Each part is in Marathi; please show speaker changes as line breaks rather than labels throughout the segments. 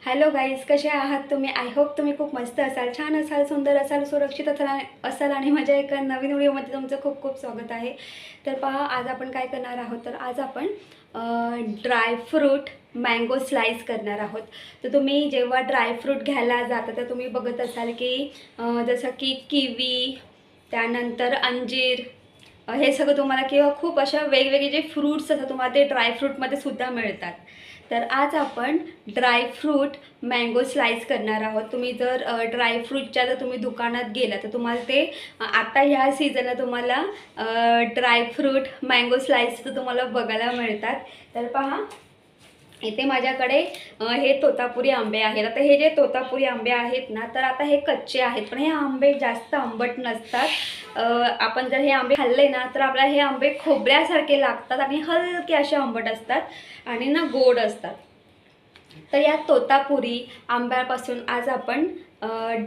हॅलो गाईज, कसे आहात तुम्ही? आय होप तुम्ही खूप मस्त असाल, छान असाल, सुंदर असाल, सुरक्षित असाल आणि माझ्या एका नवीन व्हिडिओमध्ये तुमचं खूप खूप स्वागत आहे. तर पहा, आज आपण काय करणार आहोत, तर आज आपण ड्रायफ्रूट मँगो स्लाइस करणार आहोत. तर तुम्ही जेव्हा ड्रायफ्रूट घ्यायला जाता तर तुम्ही बघत असाल की जसं की किवी, त्यानंतर अंजीर, हे सगळं तुम्हाला किंवा खूप अशा वेगवेगळे जे फ्रूट्स असतात तुम्हाला ते ड्रायफ्रूटमध्ये सुद्धा मिळतात. तर आज आपण ड्रायफ्रूट मँगो स्लाइस करणार आहोत. तुम्ही जर ड्रायफ्रूटच्या जर तुम्ही दुकानात गेला तर तुम्हाला ते आता ह्या सीझनला तुम्हाला ड्रायफ्रूट मँगो स्लाइस तर तुम्हाला बघायला मिळतात. तर पहा, इथे माझ्याकडे हे तोतापुरी आंबे आहेत. आता हे जे तोतापुरी आंबे आहेत ना, तर आता हे कच्चे आहेत, पण हे आंबे जास्त आंबट नसतात. आपण जर हे आंबे खाल्ले ना तर आपल्याला हे आंबे खोबऱ्यासारखे लागतात आणि हलके असे आंबट असतात आणि ना गोड असतात. तर या तोतापुरी आंब्यापासून आज आपण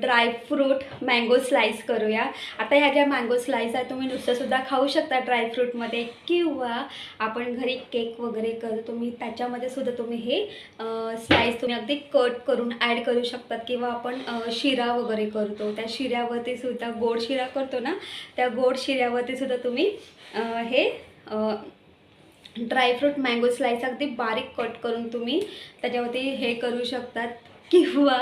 ड्रायफ्रूट मँगो स्लाइस करूया. आता ह्या ज्या मँगो स्लाइस आहेत तुम्ही नुसतंसुद्धा खाऊ शकता ड्रायफ्रूटमध्ये, किंवा आपण घरी केक वगैरे करतो तुम्ही त्याच्यामध्ये सुद्धा तुम्ही हे स्लाइस तुम्ही अगदी कट करून ॲड करू शकतात. किंवा आपण शिरा वगैरे करतो त्या शिऱ्यावरती सुद्धा, गोड शिरा करतो ना, त्या गोड शिऱ्यावरती सुद्धा तुम्ही हे ड्रायफ्रूट मँगो स्लाइस अगदी बारीक कट करून तुम्ही त्याच्यावरती हे करू शकतात. किंवा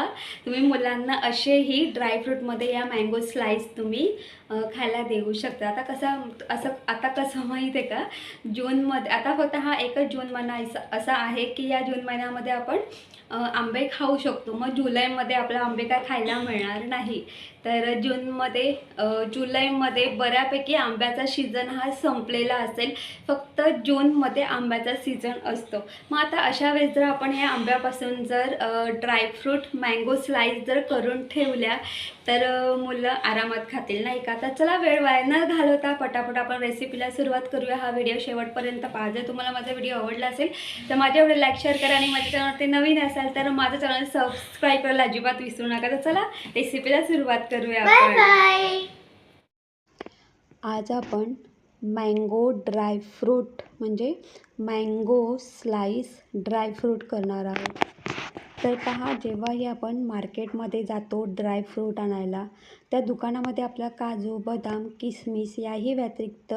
तुम्ही मुलांना असेही ड्रायफ्रूटमध्ये या मँगो स्लाइस तुम्ही खायला देऊ शकता. आता कसं माहीत आहे का, जूनमध्ये आता फक्त हा एकच जून महिना असा आहे की या जून महिन्यामध्ये आपण आंबे खाऊ शकतो. मग जुलैमध्ये आपल्याला आंबे काय खायला मिळणार नाही. तर जुलैमध्ये बऱ्यापैकी आंब्याचा सीझन हा संपलेला असेल. फक्त जूनमध्ये आंब्याचा सीझन असतो. मग आता अशा वेळेस जर आपण या आंब्यापासून जर ड्रायफ्रूट मँगो स्लाइस जर करून ठेवल्या तर मुलं आरामात खातील, नाही का? तर चला, वेळ वाया न घालवता पटापट आपण रेसिपीला सुरुवात करूया. हा व्हिडिओ शेवटपर्यंत पहा. जर तुम्हाला माझा व्हिडिओ आवडला असेल तर माझ्या व्हिडिओ लाईक, शेअर करा आणि माझ्या चॅनलवरती नवीन असाल तर माझं चॅनल सबस्क्राईब करायला अजिबात विसरू नका. तर चला रेसिपीला सुरुवात करूया आपण. आज आपण मँगो ड्रायफ्रूट म्हणजे मँगो स्लाइस ड्रायफ्रूट करणार आहोत. तर पहा, जेव्हाही आपण मार्केटमध्ये जातो ड्रायफ्रूट आणायला, त्या दुकानामध्ये आपल्याला काजू, बदाम, किसमिस याही व्यतिरिक्त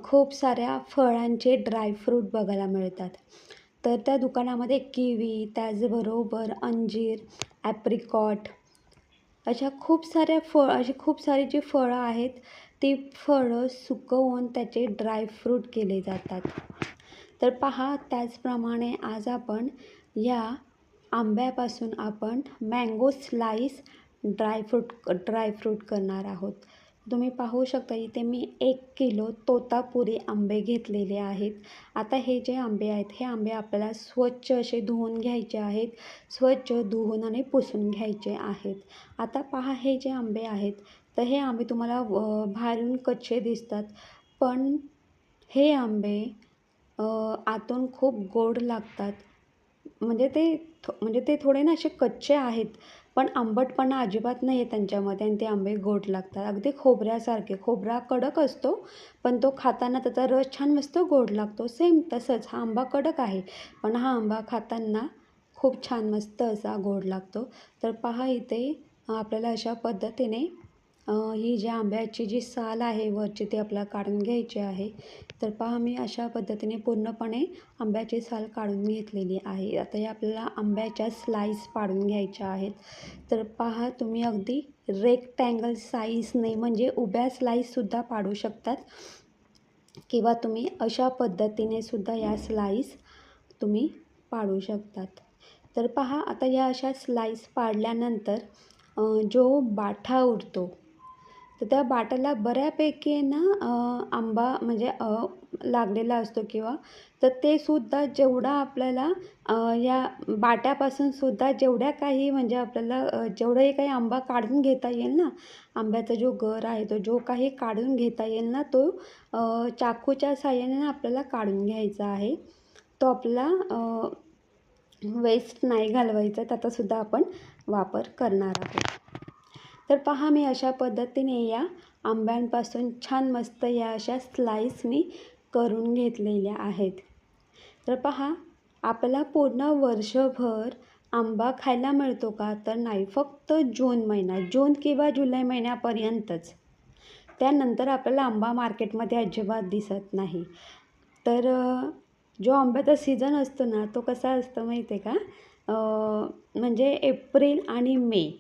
खूप साऱ्या फळांचे ड्रायफ्रूट बघायला मिळतात. तर त्या दुकानामध्ये किवी, त्याचबरोबर अंजीर, ॲप्रिकॉट, अशी खूप सारी जी फळं आहेत ती फळं सुकवून त्याचे ड्रायफ्रूट केले जातात. तर पहा, त्याचप्रमाणे आज आपण या आंब्यापासून आपण मँगो स्लाइस ड्रायफ्रूट करणार आहोत. तुम्ही पाहू शकता, इथे मी 1 किलो तोतापुरी आंबे घेतलेले आहेत. आता हे जे आंबे आहेत हे आंबे आपल्याला स्वच्छ असे धुवून घ्यायचे आहेत. स्वच्छ धुवून आणि पुसून घ्यायचे आहेत. आता पहा, हे जे आंबे आहेत तर हे आंबे तुम्हाला बाहेरून कच्चे दिसतात, पण हे आंबे आतून खूप गोड लागतात. म्हणजे ते थोडे ना असे कच्चे आहेत, पण आंबटपणा अजिबात नाही आहे त्यांच्यामध्ये आणि ते आंबे गोड लागतात. अगदी खोबऱ्यासारखे. खोबरा कडक असतो, पण तो खाताना त्याचा रस छान मस्त गोड लागतो. सेम तसंच हा आंबा कडक आहे, पण हा आंबा खाताना खूप छान मस्त असा गोड लागतो. तर पहा, इथे आपल्याला अशा पद्धतीने ही जी आंब्याची जी साल आहे वरची ती आपल्याला काढून घ्यायची आहे. तर पहा, मी अशा पद्धतीने पूर्णपणे आंब्याची साल काढून घेतलेली आहे. आता या आपल्याला आंब्याच्या स्लाइस पाडून घ्यायच्या आहेत. तर पहा, तुम्ही अगदी रेक्टँगल साईजने म्हणजे उभ्या स्लाइससुद्धा पाडू शकतात, किंवा तुम्ही अशा पद्धतीने सुद्धा या स्लाइस तुम्ही पाडू शकतात. तर पहा, आता या अशा स्लाइस पाडल्यानंतर जो बाठा उरतो तर त्या बाटाला बऱ्यापैकी ना आंबा म्हणजे लागलेला असतो, किंवा तर ते सुद्धा जेवढा आपल्याला या बाट्यापासून सुद्धा जेवढ्या काही म्हणजे आपल्याला जेवढंही काही आंबा काढून घेता येईल ना, आंब्याचा जो गर आहे तो जो काही काढून घेता येईल ना, तो चाकूच्या साहाय्याने ना आपल्याला काढून घ्यायचा आहे. तो आपला वेस्ट नाही घालवायचा, त्याचासुद्धा आपण वापर करणार आहोत. तर पहा, मी अशा पद्धतीने या आंब्यांपासून छान मस्त या अशा स्लाइस मी करून घेतलेल्या आहेत. तर पहा, आपल्याला पूर्ण वर्षभर आंबा खायला मिळतो का? तर नाही, फक्त जून महिना, जून किंवा जुलै महिन्यापर्यंतच. त्यानंतर आपल्याला आंबा मार्केटमध्ये अजिबात दिसत नाही. तर जो आंब्याचा सीझन असतो ना, तो कसा असतो माहिती आहे का? म्हणजे एप्रिल आणि मे,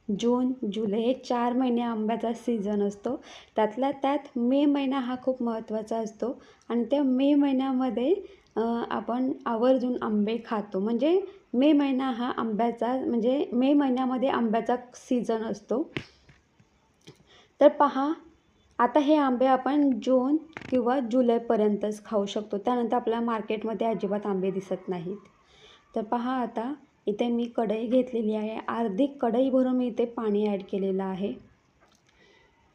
जून, जुलै हे 4 महिने आंब्याचा सीझन असतो. त्यातल्या त्यात मे महिना हा खूप महत्त्वाचा असतो आणि त्या मे महिन्यामध्ये आपण आवर्जून आंबे खातो. म्हणजे मे महिना हा आंब्याचा, म्हणजे मे महिन्यामध्ये आंब्याचा सीझन असतो. तर पहा, आता हे आंबे आपण जून किंवा जुलैपर्यंतच खाऊ शकतो. त्यानंतर आपल्याला मार्केटमध्ये अजिबात आंबे दिसत नाहीत. तर पहा, आता इथे मी कढई घेतलेली आहे. अर्धी कढई भरून मी इथे पाणी ॲड केलेलं आहे.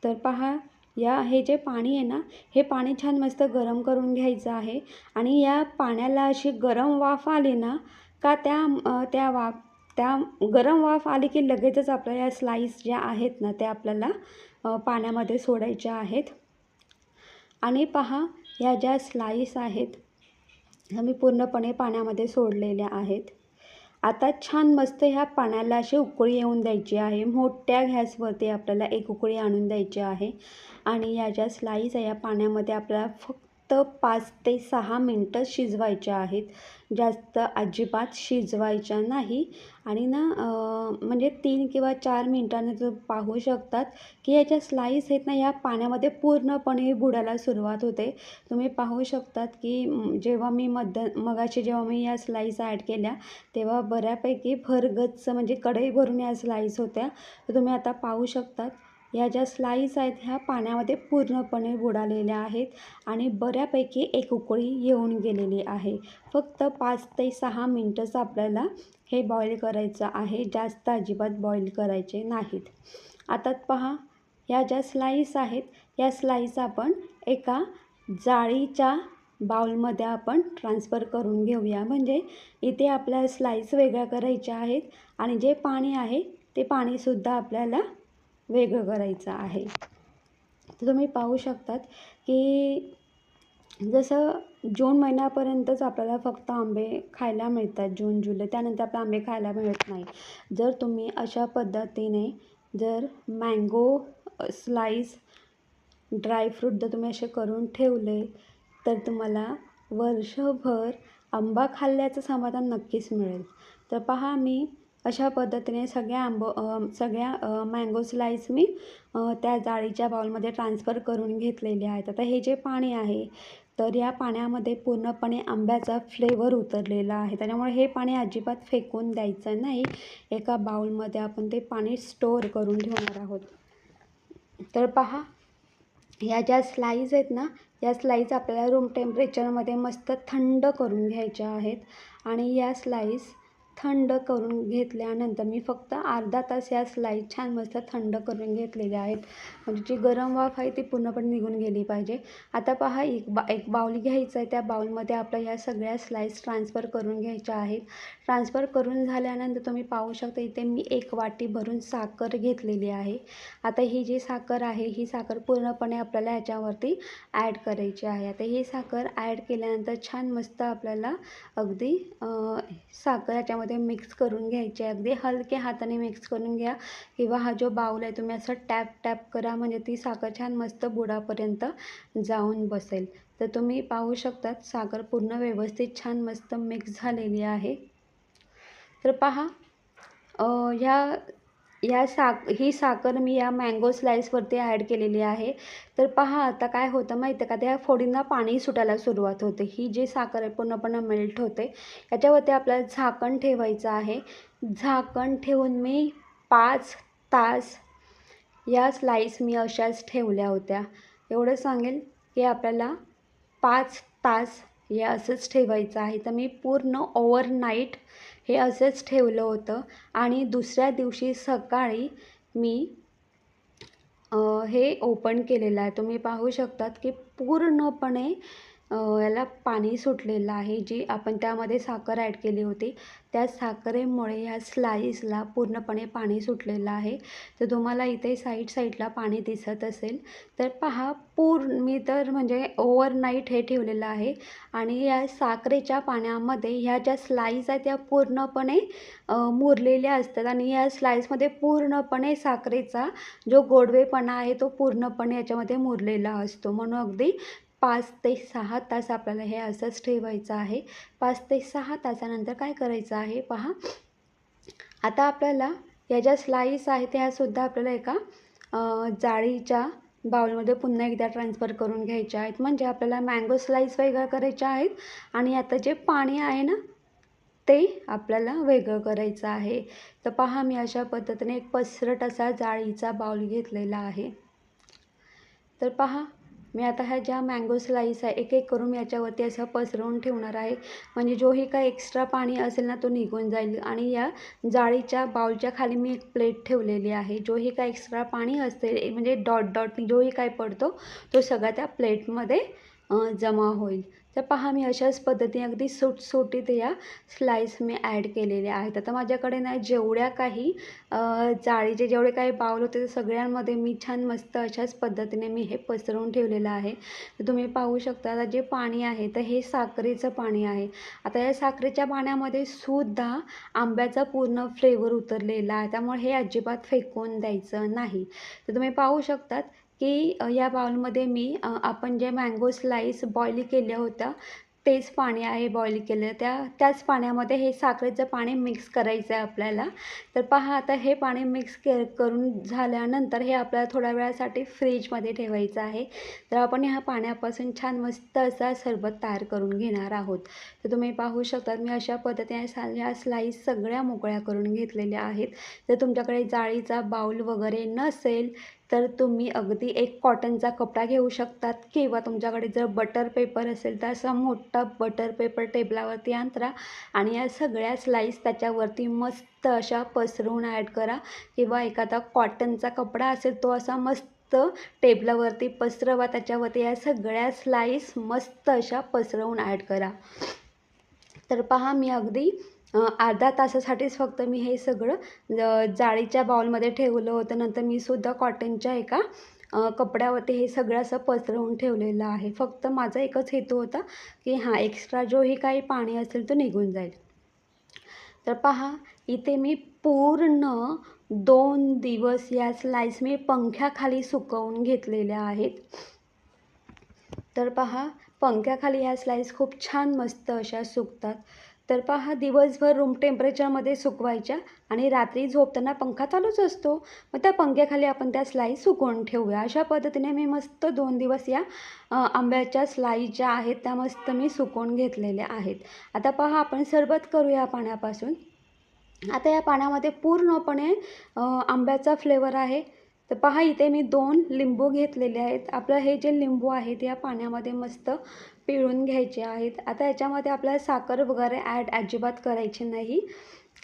तर पहा, हे जे पाणी आहे ना, हे पाणी छान मस्त गरम करून घ्यायचं आहे आणि या पाण्याला अशी गरम वाफ आली ना का त्या गरम वाफ आली की लगेचच आपल्या या स्लाईस ज्या आहेत ना, त्या आपल्याला पाण्यामध्ये सोडायच्या आहेत. आणि पहा, या ज्या स्लाईस आहेत ह्या मी पूर्णपणे पाण्यामध्ये सोडलेल्या आहेत. आता छान मस्त ह्या पाण्याला अशी उकळी येऊन द्यायची आहे. मोठ्या गॅसवरती आपल्याला एक उकळी आणून द्यायची आहे आणि या ज्या स्लाईस आहे या पाण्यामध्ये आपल्याला फक्त 5 ते 6 मिनटं शिजवायच्या आहेत. जास्त अजिबात शिजवायच्या नाही. आणि ना म्हणजे 3 किंवा 4 मिनटांनी तुम्ही पाहू शकतात की याच्या स्लाईस आहेत ना, या पाण्यामध्ये पूर्णपणे बुडायला सुरुवात होते. तुम्ही पाहू शकतात की जेव्हा मी या स्लाईस ॲड केल्या तेव्हा बऱ्यापैकी भरगच्च, म्हणजे कढई भरून या स्लाईस होत्या. तर तुम्ही आता पाहू शकतात या ज्या स्लाईस आहेत ह्या पाण्यामध्ये पूर्णपणे बुडालेल्या आहेत आणि बऱ्यापैकी एक उकळी येऊन गेलेली आहे. फक्त 5 ते 6 मिनटंच आपल्याला हे बॉईल करायचं आहे. जास्त अजिबात बॉईल करायचे नाहीत. आता पहा, या ज्या स्लाईस आहेत या स्लाईस आपण एका जाळीच्या बाउलमध्ये आपण ट्रान्सफर करून घेऊया. म्हणजे इथे आपल्याला स्लाईस वेगळ्या करायच्या आहेत आणि जे पाणी आहे ते पाणीसुद्धा आपल्याला वेगळं करायचं आहे. तर तुम्ही पाहू शकतात की जसं जून महिन्यापर्यंतच आपल्याला फक्त आंबे खायला मिळतात, जून जुलै, त्यानंतर आपल्याला आंबे खायला मिळत नाही. जर तुम्ही अशा पद्धतीने जर मँगो स्लाईस, ड्रायफ्रूट जर तुम्ही असे करून ठेवले तर तुम्हाला वर्षभर आंबा खाल्ल्याचं समाधान नक्कीच मिळेल. तर पहा, मी अशा पद्धतीने सगळ्या मँगो स्लाईस मी त्या जाळीच्या बाउलमध्ये ट्रान्सफर करून घेतलेले आहेत. आता हे जे पाणी आहे तर या पाण्यामध्ये पूर्णपणे आंब्याचा फ्लेवर उतरलेला आहे. त्याच्यामुळे हे पाणी अजिबात फेकून द्यायचं नाही. एका बाउलमध्ये आपण ते पाणी स्टोअर करून ठेवणार आहोत. तर पहा, या ज्या स्लाईस आहेत ना, या स्लाईस आपल्याला रूम टेम्परेचरमध्ये मस्त थंड करून घ्यायच्या आहेत आणि या स्लाईस थंड करून घेतल्यानंतर मी फक्त अर्धा तास या स्लाईस छान मस्त थंड करून घेतलेल्या आहेत. म्हणजे जी गरम वाफ आहे ती पूर्णपणे निघून गेली पाहिजे. आता पहा, एक बाउल घ्यायचं आहे. त्या बाउलमध्ये आपल्या या सगळ्या स्लाईस ट्रान्सफर करून घ्यायच्या आहेत. ट्रान्सफर करून झाल्यानंतर तुम्ही पाहू शकता इथे मी 1 वाटी भरून साखर घेतलेली आहे. आता ही जी साखर आहे ही साखर पूर्णपणे आपल्याला याच्यावरती ॲड करायची आहे. आता ही साखर ॲड केल्यानंतर छान मस्त आपल्याला अगदी साखर याच्यामध्ये मिक्स करून घ्यायची आहे. अगदी हलक्या हाताने मिक्स करून घ्या किंवा हा जो बाउल आहे तुम्ही असं टॅप करा, म्हणजे ती साखर छान मस्त बुडापर्यंत जाऊन बसेल. तर तुम्ही पाहू शकतात साखर पूर्ण व्यवस्थित छान मस्त मिक्स झालेली आहे. तर पहा, ही साखर मी या मँगो स्लाईसवरती ॲड केलेली आहे. तर पहा, आता काय होतं माहिती आहे का, त्या फोडींना पाणी सुटायला सुरुवात होते. ही जी साखर आहे पूर्णपणे मेल्ट होते. याच्यावरती आपल्याला झाकण ठेवायचं आहे. झाकण ठेवून मी 5 तास या स्लाईस मी अशाच ठेवल्या होत्या. एवढं सांगेल की आपल्याला 5 तास हे असंच ठेवायचं आहे. तर मी पूर्ण ओव्हरनाईट हे असंच ठेवलं होतं आणि दुसऱ्या दिवशी सकाळी मी हे ओपन केलेलं आहे. तुम्ही पाहू शकतात की पूर्णपणे याला पाणी सुटलेलं आहे, जी आपण त्यामध्ये साखर ॲड केली होती त्या साखरेमुळे ह्या स्लाईसला पूर्णपणे पाणी सुटलेलं आहे. तर तुम्हाला इथे साईडला पाणी दिसत असेल. तर पहा, मी तर म्हणजे ओव्हरनाईट हे ठेवलेलं आहे आणि या साखरेच्या पाण्यामध्ये ह्या ज्या स्लाईस आहेत त्या पूर्णपणे मुरलेल्या असतात आणि या स्लाईसमध्ये पूर्णपणे साखरेचा जो गोडवेपणा आहे तो पूर्णपणे याच्यामध्ये मुरलेला असतो. म्हणून अगदी 5 ते 6 तास आपल्याला हे असंच ठेवायचं आहे. 5 ते 6 तासानंतर काय करायचं आहे पहा, आता आपल्याला या ज्या स्लाईस आहेत त्यासुद्धा आपल्याला एका जाळीच्या बाउलमध्ये पुन्हा एकदा ट्रान्सफर करून घ्यायच्या आहेत. म्हणजे आपल्याला मँगो स्लाईस वेगळ्या करायच्या आहेत आणि आता जे पाणी आहे ना ते आपल्याला वेगळं करायचं आहे. तर पहा, मी अशा पद्धतीने एक पसरट असा जाळीचा बाउल घेतलेला आहे. तर पहा, मी आता ह्या ज्या मँगो स्लाईस आहे एक करून मी याच्यावरती असं पसरवून ठेवणार आहे. म्हणजे जोही काही एक्स्ट्रा पाणी असेल ना तो निघून जाईल. आणि या जाळीच्या बाउलच्या खाली मी एक प्लेट ठेवलेली आहे. जोही काही एक्स्ट्रा पाणी असेल म्हणजे डॉट जोही काही पडतो तो सगळा त्या प्लेटमध्ये जमा होईल. तर पहा, मी अशाच पद्धतीने अगदी सुटसुटीत या स्लाईस मी ॲड केलेल्या आहेत. आता माझ्याकडे ना जेवढ्या काही जाळीचे जेवढे काही बाउल होते ते सगळ्यांमध्ये मी छान मस्त अशाच पद्धतीने मी हे पसरवून ठेवलेलं आहे. तर तुम्ही पाहू शकता आता जे पाणी आहे तर हे साखरेचं पाणी आहे. आता या साखरेच्या पाण्यामध्ये सुद्धा आंब्याचा पूर्ण फ्लेवर उतरलेला आहे. त्यामुळे हे अजिबात फेकून द्यायचं नाही. तर तुम्ही पाहू शकतात की या बाउलमध्ये मी आपण जे मँगो स्लाईस बॉईल केल्या होत्या तेच पाणी आहे बॉईल केलेलं. त्याच पाण्यामध्ये हे साखरेचं पाणी मिक्स करायचं आहे आपल्याला. तर पहा, आता हे पाणी मिक्स करून झाल्यानंतर हे आपल्याला थोड्या वेळासाठी फ्रीजमध्ये ठेवायचं आहे. तर आपण ह्या पाण्यापासून छान मस्त असा सरबत तयार करून घेणार आहोत. तर तुम्ही पाहू शकता मी अशा पद्धतीने ह्या स्लाईस सगळ्या मोकळ्या करून घेतलेल्या आहेत. जर तुमच्याकडे जाळीचा बाउल वगैरे नसेल तर तुम्ही अगदी एक कॉटनचा कपडा घेऊ शकतात किंवा तुमच्याकडे जर बटर पेपर असेल तर असा मोठा बटर पेपर टेबलावरती अंतरा आणि या सगळ्या स्लाईस त्याच्यावरती मस्त अशा पसरवून ॲड करा. किंवा एखादा कॉटनचा कपडा असेल तो असा मस्त टेबलावरती पसरवा, त्याच्यावरती या सगळ्या स्लाईस मस्त अशा पसरवून ॲड करा. तर पहा, मी अगदी अर्धा तासासाठीच फक्त मी हे सगळं जाळीच्या बाउलमध्ये ठेवलं होतं. नंतर मी सुद्धा कॉटनच्या एका कपड्यावरती हे सगळं असं पसरवून ठेवलेलं आहे. फक्त माझा एकच हेतू होता की एक्स्ट्रा जोही काही पाणी असेल तो निघून जाईल. तर पहा, इथे मी पूर्ण 2 दिवस या स्लाईस मी पंख्याखाली सुकवून घेतलेल्या आहेत. तर पहा, पंख्याखाली ह्या स्लाईस खूप छान मस्त अशा सुकतात. तर पहा, दिवसभर रूम टेम्परेचरमध्ये सुकवायच्या आणि रात्री झोपताना पंखा चालूच असतो. मग त्या पंख्याखाली आपण त्या स्लाईस सुकवून ठेवूया. अशा पद्धतीने मी मस्त 2 दिवस या आंब्याच्या स्लाईस ज्या आहेत त्या मस्त मी सुकवून घेतलेल्या आहेत. आता पहा, आपण सरबत करूया पाण्यापासून. आता या पाण्यामध्ये पूर्णपणे आंब्याचा फ्लेवर आहे. तर पहा, इथे मी 2 लिंबू घेतलेले आहेत. आपलं हे जे लिंबू आहेत या पाण्यामध्ये मस्त पिळून घ्यायचे आहेत. आता याच्यामध्ये आपल्याला साखर वगैरे ॲड अजिबात करायची नाही,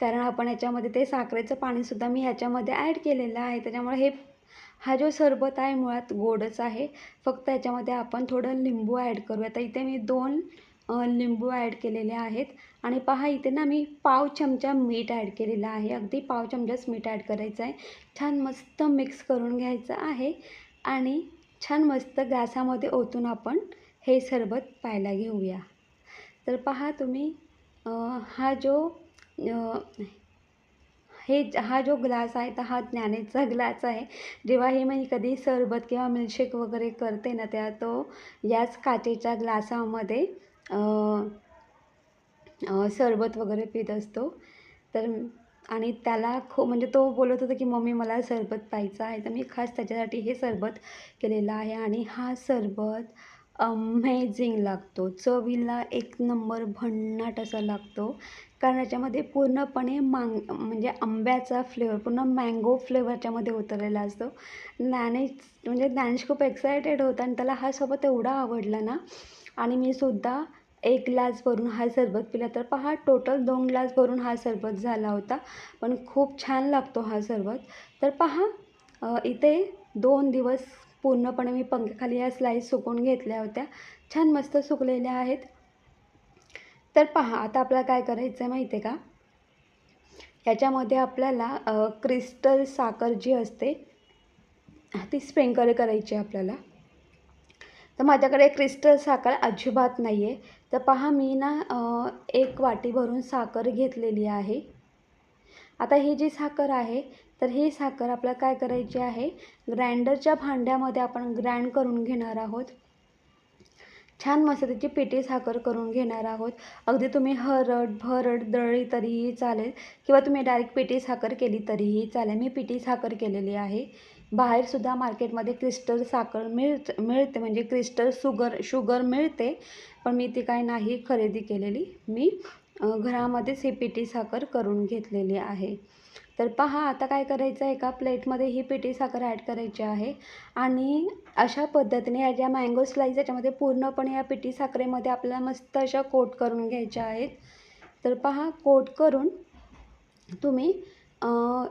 कारण आपण याच्यामध्ये ते साखरेचं पाणीसुद्धा मी ह्याच्यामध्ये ॲड केलेलं आहे. त्याच्यामुळे हा जो सरबत आहे मुळात गोडच आहे. फक्त याच्यामध्ये आपण थोडं लिंबू ॲड करूया. तर इथे मी 2 लिंबू ॲड केलेले आहेत. आणि पहा, इथे ना मी पाव चमचा मीठ ॲड केलेलं आहे. अगदी पाव चमचाच मीठ ॲड करायचं आहे. छान मस्त मिक्स करून घ्यायचं आहे आणि छान मस्त गॅसामध्ये ओतून आपण हे सरबत प्यायला घेऊया. तर पहा तुम्ही, हा जो ग्लास आहे तर हा ज्ञानेचा ग्लास आहे. जेव्हाही मी कधी सरबत किंवा मिल्कशेक वगैरे करते ना तो याच काचेच्या ग्लासामध्ये सरबत वगैरे पीत असतो. तर आणि त्याला म्हणजे तो बोलत होता की मम्मी मला सरबत प्यायचं आहे. तर मी खास त्याच्यासाठी हे सरबत केलेलं आहे. आणि हा सरबत अमेझिंग लागतो. चवीला एक नंबर भन्नाट असा लागतो. कारण याच्यामध्ये पूर्णपणे म्हणजे आंब्याचा फ्लेवर, पूर्ण मँगो फ्लेवर याच्यामध्ये उतरलेला असतो. ज्ञानेश खूप एक्सायटेड होता आणि त्याला हा सरबत एवढा आवडला ना. आणि मी सुद्धा 1 ग्लास भरून हा सरबत पिला. तर पहा, टोटल 2 ग्लास भरून हा सरबत झाला होता. पण खूप छान लागतो हा सरबत. तर पहा, इथे 2 दिवस पूर्णपणे मी पंख्याखाली या स्लाईस सुकवून घेतल्या होत्या, छान मस्त सुकलेल्या आहेत. तर पहा आता आपल्याला काय करायचं आहे माहिती आहे का, याच्यामध्ये आपल्याला क्रिस्टल साखर जी असते ती स्प्रिंकल करायची आहे आपल्याला. तर माझ्याकडे क्रिस्टल साखर अजिबात नाही आहे. तर पहा मी ना 1 वाटी भरून साखर घेतलेली आहे. आता ही जी साखर आहे तर ही साखर आपल्याला काय करायची आहे, ग्राइंडरच्या भांड्यामध्ये आपण ग्राइंड करून घेणार आहोत. छान मस्त त्याची पिठी साखर करून घेणार आहोत. अगदी तुम्ही भरड दळली तरीही चालेल किंवा तुम्ही डायरेक्ट पिठी साखर केली तरीही चालेल. मी पिठी साखर केलेली आहे. बाहेरसुद्धा मार्केटमध्ये क्रिस्टल साखर मिळते म्हणजे क्रिस्टल शुगर मिळते, पण मी ती काय नाही खरेदी केलेली. मी घरामध्येच ही पिठी साखर करून घेतलेली आहे. तर पहा आता काय करायचं आहे, एका प्लेटमध्ये ही पिठी साखर ॲड करायची आहे आणि अशा पद्धतीने या ज्या मँगो स्लाईस याच्यामध्ये पूर्णपणे या पिठी साखरेमध्ये आपल्याला मस्त अशा कोट करून घ्यायच्या आहेत. तर पहा कोट करून तुम्ही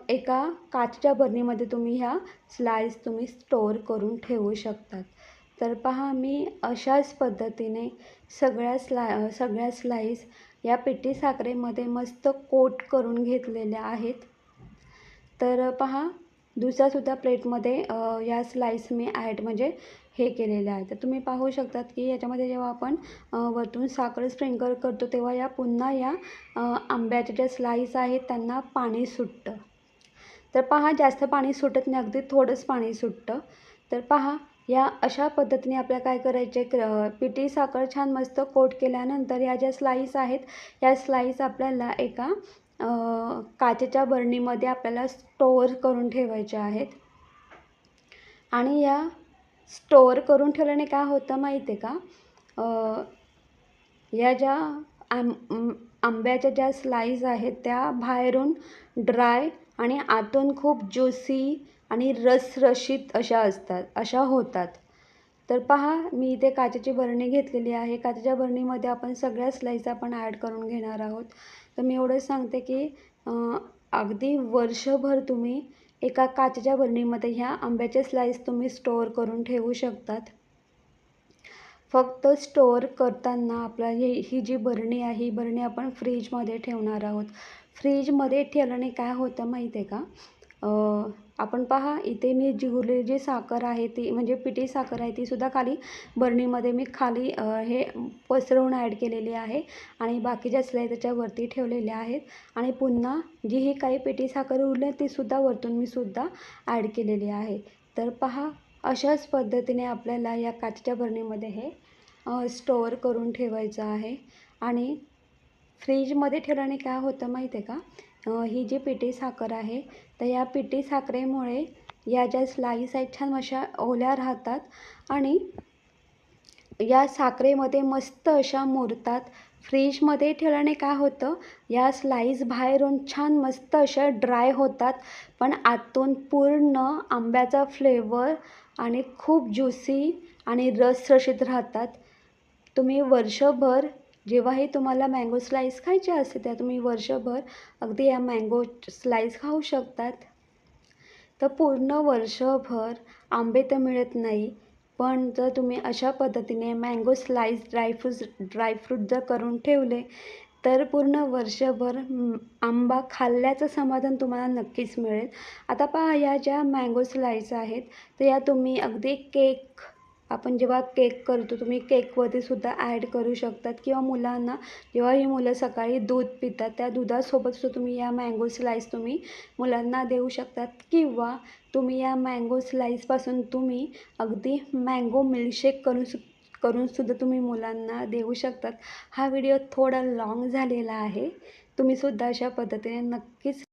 एका काचच्या बरणीमध्ये तुम्ही ह्या स्लाईस तुम्ही स्टोअर करून ठेवू शकतात. तर पहा मी अशाच पद्धतीने सगळ्या स्लाईस या पिठी साखरेमध्ये मस्त कोट करून घेतलेल्या आहेत. तर पहा दुसऱ्यासुद्धा प्लेटमध्ये या स्लाईस मी म्हणजे हे केलेले आहे. तर तुम्ही पाहू शकतात की याच्यामध्ये जेव्हा आपण वरतून साखर स्प्रिंकल करतो तेव्हा या पुन्हा या आंब्याच्या ज्या स्लाईस आहेत त्यांना पाणी सुटतं. तर पहा जास्त पाणी सुटत नाही, अगदी थोडंच पाणी सुटतं. तर पहा या अशा पद्धतीने आपल्याला काय करायचे, पिठी साखर छान मस्त कोट केल्यानंतर या ज्या स्लाईस आहेत या स्लाईस आपल्याला एका काचेच्या बरणीमध्ये आपल्याला स्टोअर करून ठेवायच्या आहेत. आणि या स्टोअर करून ठेवल्याने काय होतं माहिती आहे का, या ज्या आंब्याच्या ज्या स्लाईस आहेत त्या बाहेरून ड्राय आणि आतून खूप ज्युसी आणि रसरशीत अशा होतात. तर पहा मी इथे काचेची बरणी घेतलेली आहे. काचेच्या बरणीमध्ये आपण सगळ्या स्लाईस आपण ॲड करून घेणार आहोत. तर मी एवढंच सांगते की अगदी वर्षभर तुम्ही एका काचेच्या बरणीमध्ये ह्या आंब्याचे स्लाईस तुम्ही स्टोअर करून ठेवू शकतात. फक्त स्टोअर करताना आपल्याला ही जी बरणी आहे ही बरणी आपण फ्रीजमध्ये ठेवणार आहोत. फ्रीजमध्ये ठेवल्याने काय होतं माहिती आहे का, आपण पहा इथे मी उरलेली जी साखर आहे ती म्हणजे पिठी साखर आहे तीसुद्धा खाली बरणीमध्ये मी खाली हे पसरवून ॲड केलेली आहे आणि बाकीच्या स्लाईस त्याच्यावरती ठेवलेल्या आहेत आणि पुन्हा जी ही काही पिठी साखर उरली तीसुद्धा वरतून मी सुद्धा ॲड केलेली आहे. तर पहा अशाच पद्धतीने आपल्याला या काचेच्या बरणीमध्ये हे स्टोअर करून ठेवायचं आहे. आणि फ्रीजमध्ये ठेवल्याने काय होतं माहिती आहे का, ही जी पिठी साखर आहे तर या पिठी साखरेमुळे या ज्या स्लाईस आहेत छान अशा ओल्या राहतात आणि या साखरेमध्ये मस्त अशा मुरतात. फ्रीजमध्ये ठेवल्याने काय होतं, या स्लाईस बाहेरून छान मस्त अशा ड्राय होतात पण आतून पूर्ण आंब्याचा फ्लेवर आणि खूप ज्युसी आणि रसरशीत राहतात. तुम्ही वर्षभर जेव्हाही तुम्हाला मँगो स्लाईस खायचे असते त्या तुम्ही वर्षभर अगदी या मँगो स्लाईस खाऊ शकतात. तर पूर्ण वर्षभर आंबे तर मिळत नाही, पण जर तुम्ही अशा पद्धतीने मँगो स्लाईस ड्रायफ्रूट जर करून ठेवले तर पूर्ण वर्षभर आंबा खाल्ल्याचं समाधान तुम्हाला नक्कीच मिळेल. आता पहा या ज्या मँगो स्लाईस आहेत तर या तुम्ही अगदी आपण जेव्हा केक करतो तुम्ही केकवरती सुद्धा ॲड करू शकतात किंवा मुलांना जेव्हा ही मुलं सकाळी दूध पितात त्या दुधासोबतसुद्धा तुम्ही या मँगो स्लाईस तुम्ही मुलांना देऊ शकतात किंवा तुम्ही या मँगो स्लाईसपासून तुम्ही अगदी मँगो मिल्कशेक करूनसुद्धा तुम्ही मुलांना देऊ शकतात. हा व्हिडिओ थोडा लाँग झालेला आहे. तुम्हीसुद्धा अशा पद्धतीने नक्कीच